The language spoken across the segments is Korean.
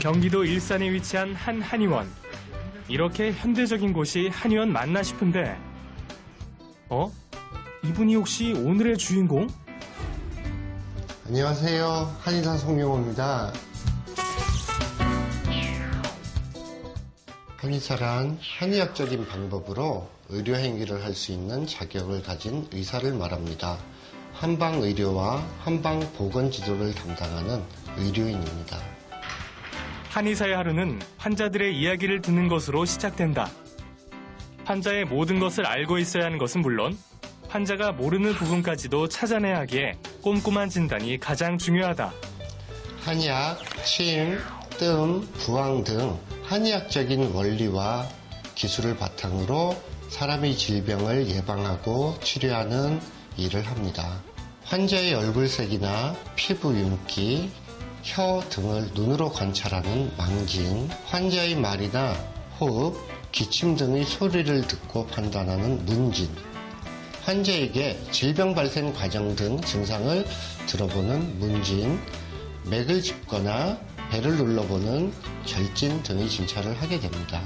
경기도 일산에 위치한 한 한의원. 이렇게 현대적인 곳이 한의원 맞나 싶은데, 이분이 혹시 오늘의 주인공? 안녕하세요. 한의사 송영호입니다. 한의사란 한의학적인 방법으로 의료 행위를 할 수 있는 자격을 가진 의사를 말합니다. 한방의료와 한방보건지도를 담당하는 의료인입니다. 한의사의 하루는 환자들의 이야기를 듣는 것으로 시작된다. 환자의 모든 것을 알고 있어야 하는 것은 물론 환자가 모르는 부분까지도 찾아내야 하기에 꼼꼼한 진단이 가장 중요하다. 한약, 침, 뜸, 부항 등 한의학적인 원리와 기술을 바탕으로 사람의 질병을 예방하고 치료하는 일을 합니다. 환자의 얼굴색이나 피부 윤기, 혀 등을 눈으로 관찰하는 망진, 환자의 말이나 호흡, 기침 등의 소리를 듣고 판단하는 문진, 환자에게 질병 발생 과정 등 증상을 들어보는 문진, 맥을 짚거나 배를 눌러보는 절진 등의 진찰을 하게 됩니다.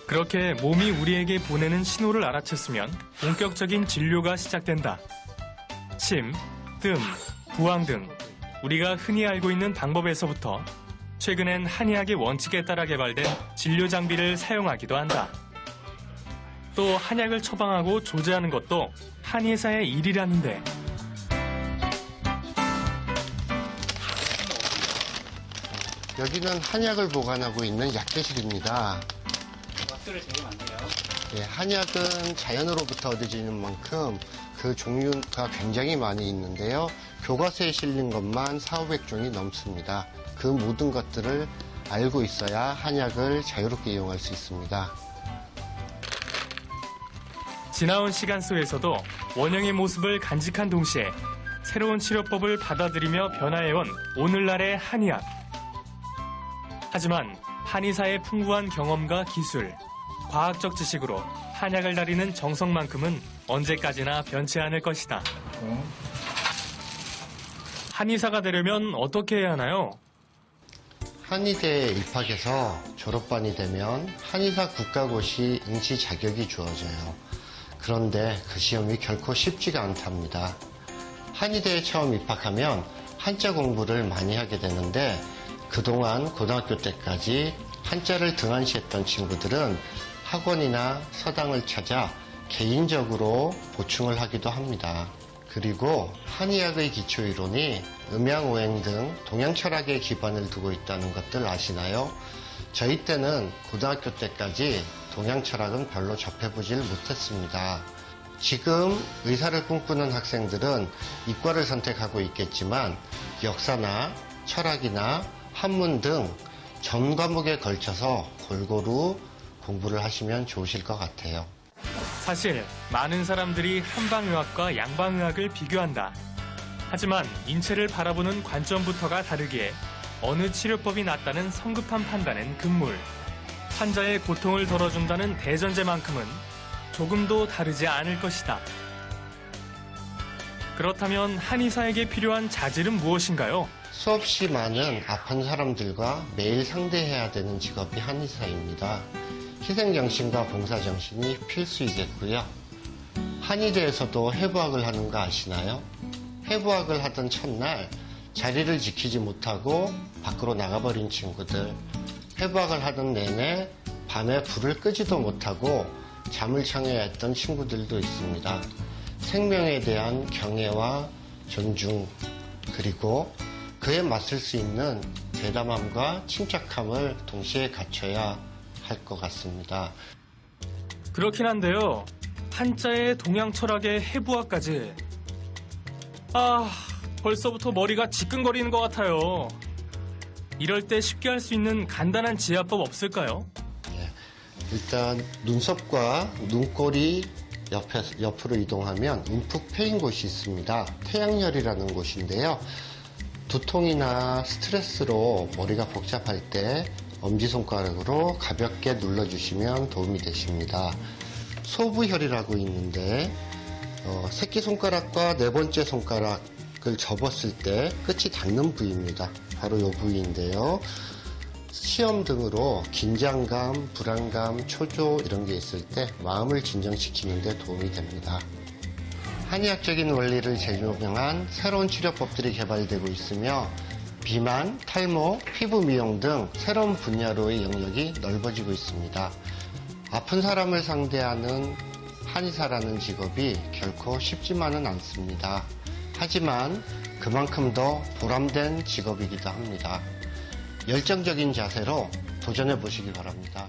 그렇게 몸이 우리에게 보내는 신호를 알아챘으면 본격적인 진료가 시작된다. 침, 뜸, 부항 등 우리가 흔히 알고 있는 방법에서부터 최근엔 한의학의 원칙에 따라 개발된 진료 장비를 사용하기도 한다. 또 한약을 처방하고 조제하는 것도 한의사의 일이라는데. 여기는 한약을 보관하고 있는 약재실입니다. 약들을 제일 많네요. 한약은 자연으로부터 얻어지는 만큼 그 종류가 굉장히 많이 있는데요. 교과서에 실린 것만 4,500종이 넘습니다. 그 모든 것들을 알고 있어야 한약을 자유롭게 이용할 수 있습니다. 지나온 시간 속에서도 원형의 모습을 간직한 동시에 새로운 치료법을 받아들이며 변화해온 오늘날의 한의학. 하지만 한의사의 풍부한 경험과 기술, 과학적 지식으로 한약을 다리는 정성만큼은 언제까지나 변치 않을 것이다. 한의사가 되려면 어떻게 해야 하나요? 한의대에 입학해서 졸업반이 되면 한의사 국가고시 응시 자격이 주어져요. 그런데 그 시험이 결코 쉽지가 않답니다. 한의대에 처음 입학하면 한자 공부를 많이 하게 되는데 그동안 고등학교 때까지 한자를 등한시했던 친구들은 학원이나 서당을 찾아 개인적으로 보충을 하기도 합니다. 그리고 한의학의 기초이론이 음양오행 등 동양철학에 기반을 두고 있다는 것들 아시나요? 저희 때는 고등학교 때까지 동양철학은 별로 접해보질 못했습니다. 지금 의사를 꿈꾸는 학생들은 이과를 선택하고 있겠지만 역사나 철학이나 한문 등 전 과목에 걸쳐서 골고루 공부를 하시면 좋으실 것 같아요. 사실 많은 사람들이 한방의학과 양방의학을 비교한다. 하지만 인체를 바라보는 관점부터가 다르기에 어느 치료법이 낫다는 성급한 판단은 금물. 환자의 고통을 덜어준다는 대전제만큼은 조금도 다르지 않을 것이다. 그렇다면 한의사에게 필요한 자질은 무엇인가요? 수없이 많은 아픈 사람들과 매일 상대해야 되는 직업이 한의사입니다. 희생정신과 봉사정신이 필수이겠고요. 한의대에서도 해부학을 하는 거 아시나요? 해부학을 하던 첫날 자리를 지키지 못하고 밖으로 나가버린 친구들, 해부학을 하던 내내 밤에 불을 끄지도 못하고 잠을 청해야 했던 친구들도 있습니다. 생명에 대한 경애와 존중, 그리고 그에 맞설 수 있는 대담함과 침착함을 동시에 갖춰야 할 것 같습니다. 그렇긴 한데요. 한자의 동양철학의 해부학까지. 벌써부터 머리가 지끈거리는 것 같아요. 이럴 때 쉽게 할 수 있는 간단한 지압법 없을까요? 일단 눈썹과 눈꼬리 옆으로 이동하면 움푹 패인 곳이 있습니다. 태양혈이라는 곳인데요. 두통이나 스트레스로 머리가 복잡할 때 엄지손가락으로 가볍게 눌러주시면 도움이 되십니다. 소부혈이라고 있는데 새끼손가락과 네 번째 손가락 그걸 접었을 때 끝이 닿는 부위입니다. 바로 이 부위인데요. 시험 등으로 긴장감, 불안감, 초조 이런 게 있을 때 마음을 진정시키는 데 도움이 됩니다. 한의학적인 원리를 적용한 새로운 치료법들이 개발되고 있으며 비만, 탈모, 피부 미용 등 새로운 분야로의 영역이 넓어지고 있습니다. 아픈 사람을 상대하는 한의사라는 직업이 결코 쉽지만은 않습니다. 하지만 그만큼 더 보람된 직업이기도 합니다. 열정적인 자세로 도전해 보시기 바랍니다.